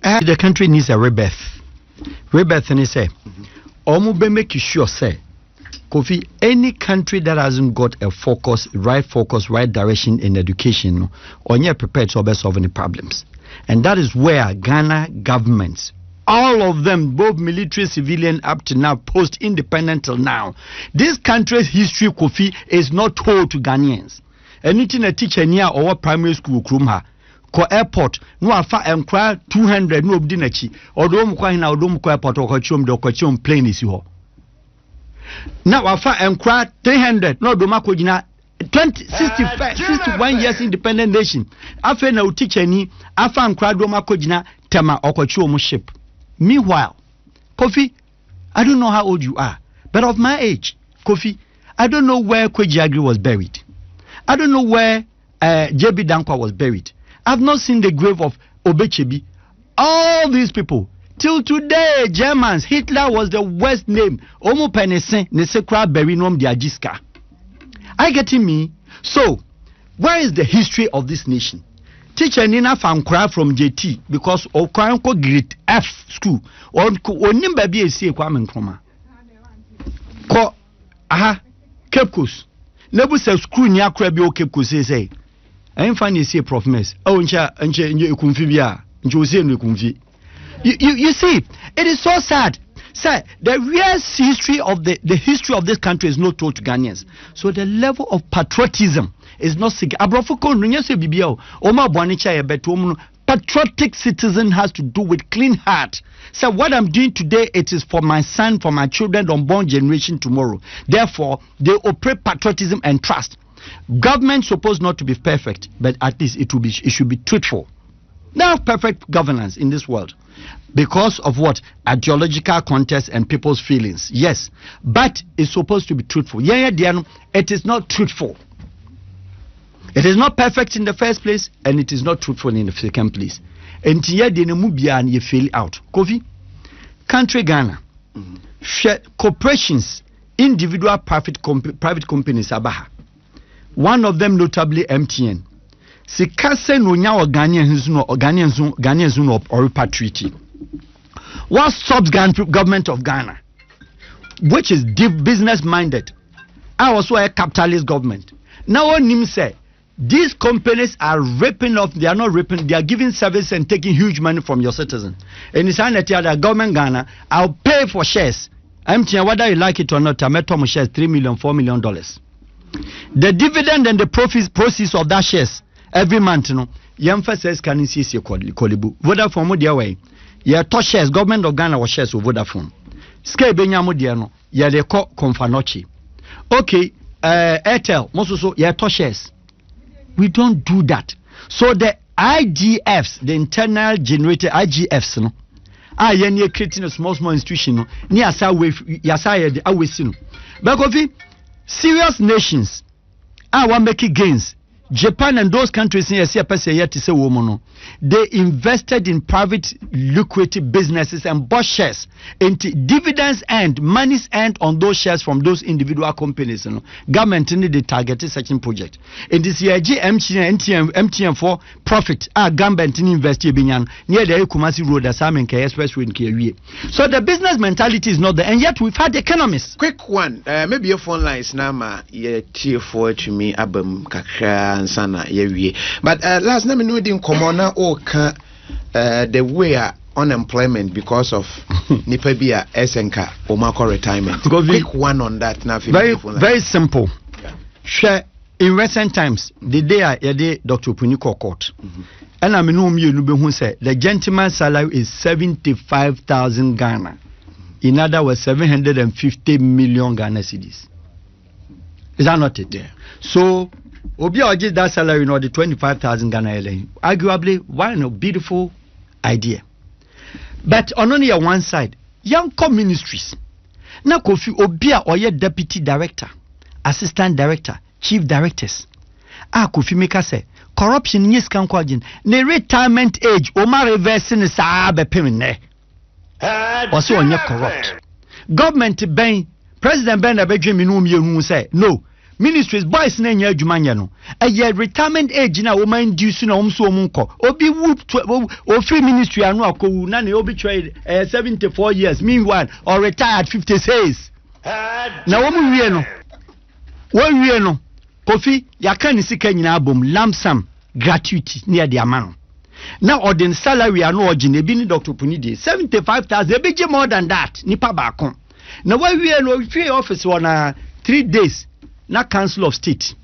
The country needs a rebirth. Rebirth, and he say, make sure, say, Kofi, any country that hasn't got a focus, right direction in education, or not prepared to solve any problems. And that is where Ghana governments, all of them, both military, civilian, up to now, post-independent till now, this country's history, Kofi, is not told to Ghanaians. Anything a teacher near or primary school, Krumha, ko airport, no afa enkra 200 no obdi nachi, odo mu kwa hina odo mu kwa airport okachom plane isi ho. Now afa enkra 300 no do makojina 61 years independent nation. Afa na teacher ni afa enkra do makojina tema okachom ship. Meanwhile, Kofi, I don't know how old you are, but of my age, Kofi, I don't know where Kwejiagri was buried. I don't know where JB Dankwa was buried. I've not seen the grave of Obechebi. All these people. Till today, Germans, Hitler was the worst name. Omo penesen, nesekra berinom diajiska. I get me. So, where is the history of this nation? Teacher Nina Fankra from JT, because Okranko grade F school. Or nimba be a sea kwamen kroma. Ko, aha, Cape Coast. Nebu se school ni akra bi o Cape Coast say. I'm finding see Prof Mess. Oh, ncha kumfi bia. Ncha ose no kumfi. You see, it is so sad. Sir, the real history of the history of this country is not told to Ghanaians. So the level of patriotism is not sig. Abrofoko nunya se bibia o. Oma bwanicha ye beto patriotic citizen has to do with clean heart. So what I'm doing today, it is for my son, for my children, unborn generation tomorrow. Therefore, they operate patriotism and trust. Government supposed not to be perfect, but at least it should be truthful. Now, perfect governance in this world because of what? Ideological contest and people's feelings. Yes, but it's supposed to be truthful. It is not truthful. It is not perfect in the first place, and it is not truthful in the second place. And you fail out. Kofi, country Ghana, corporations, individual private companies, Abaha. One of them notably MTN. Sikase no nya Ghanaians no or repatriate. What stops government of Ghana, which is deep business minded, I also a capitalist government. Now what Nim say, these companies are ripping off, they are not ripping, they are giving service and taking huge money from your citizens. And it's the government Ghana, I'll pay for shares. MTN, whether you like it or not, I'm shares $3 million, $4 million. The dividend and the proceeds of that shares every month, says can see Kolibu. Vodafone dia way. Yeah, to shares, government of Ghana was shares with Vodafone. Sky Benyamo diano, yeah, they call Confanochi. Okay, Airtel, most also, yeah, to shares. We don't do that. So the IGFs, the internal generated IGFs, near creating a small institution, near Yasa always seen. But serious nations want making gains. Japan and those countries they invested in private lucrative businesses and bought shares into dividends and monies earned on those shares from those individual companies. Government need the targeted such project. In this year, MTN for profit. Government invest near the Kumasi Road, the Salmon Expressway in Kiwi. So the business mentality is not there, and yet we've had economists. Quick one, maybe your phone lines now, tier 4 to me, Abum Kakra. Sana yewie but last name no din komona o ka the way unemployment because of nipa bia SNK or Marco retirement. Quick one on that now. Very simple. Share in recent times the day I Dr. Puniko court and I know me who said the gentleman's salary is 75,000 Ghana. In other words, 750 million Ghana cedis. Is that not it? Yeah. So Obi Oji that salary the 25,000 Ghana LA. Arguably, one beautiful idea. But on only one side, young ministries. Na Kofi Obia or your deputy director. assistant director, chief directors. Kofi Meka say corruption yes kan kwagin. Ne retirement age o ma reverse ne saa be pem ne. Also onye corrupt. Government ben President Ben Abedwe minum ye say no. Ministries boys na nya adwuma nya no. Retirement age na wo man induce na wo so wo nko. Obi wu free ministry anu akowu na ne obi trade 74 years meanwhile or retired 56. Na wo mu wie no. Wo wie no. Kofi yaka ni sika nyina abom lump sum gratuity near the amount. Now ordin salary anu ogine bi ni Dr. Punidi 75,000 e be more than that nipa ba kon. Na wo wie no free office on 3 days. Not Council of State,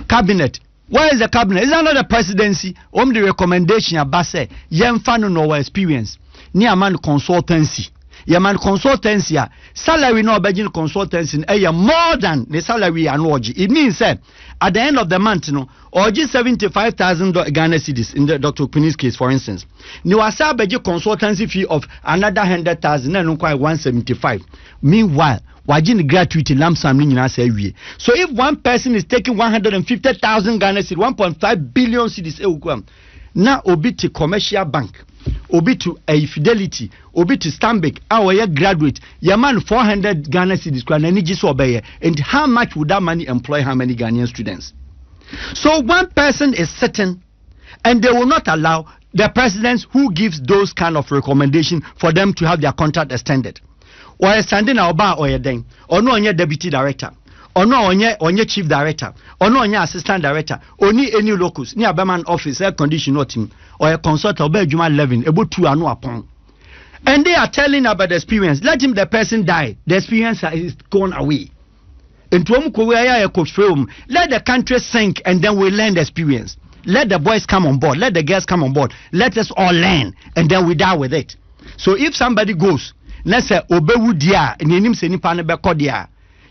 Cabinet. Where is the Cabinet? Is that not the presidency? The recommendation about say, Yemfano no experience. Ni a man consultancy. Yaman consultancy, salary no budget consultancy, more than the salary and orgy. It means that at the end of the month, orgy 75,000 Ghana cedis in the Dr. Puni's case, for instance. Ni wasa budget consultancy fee of another 100,000 and quite 175. Meanwhile, wajin gratuity lump sum ni nyina say wie. So if one person is taking 150,000 Ghana cedis, 1.5 billion cedis na obi to commercial bank, obi to a Fidelity, obi to Stanbic, our graduate, yaman 400 Ghana cedis kwa na niji so obeye. And how much would that money employ how many Ghanaian students? So one person is certain, and they will not allow the presidents who gives those kind of recommendation for them to have their contract extended. Or standing oba or den, or no onye deputy director, or no onye chief director, or no onye assistant director, or ni any locus, ni abaman office, air condition team, or a consultant, or Juma 11, able to anu upon. And they are telling about the experience. Let him the person die. The experience is gone away. Let the country sink and then we learn the experience. Let the boys come on board. Let the girls come on board. Let us all learn and then we die with it. So if somebody goes, let's say the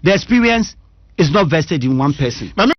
experience is not vested in one person.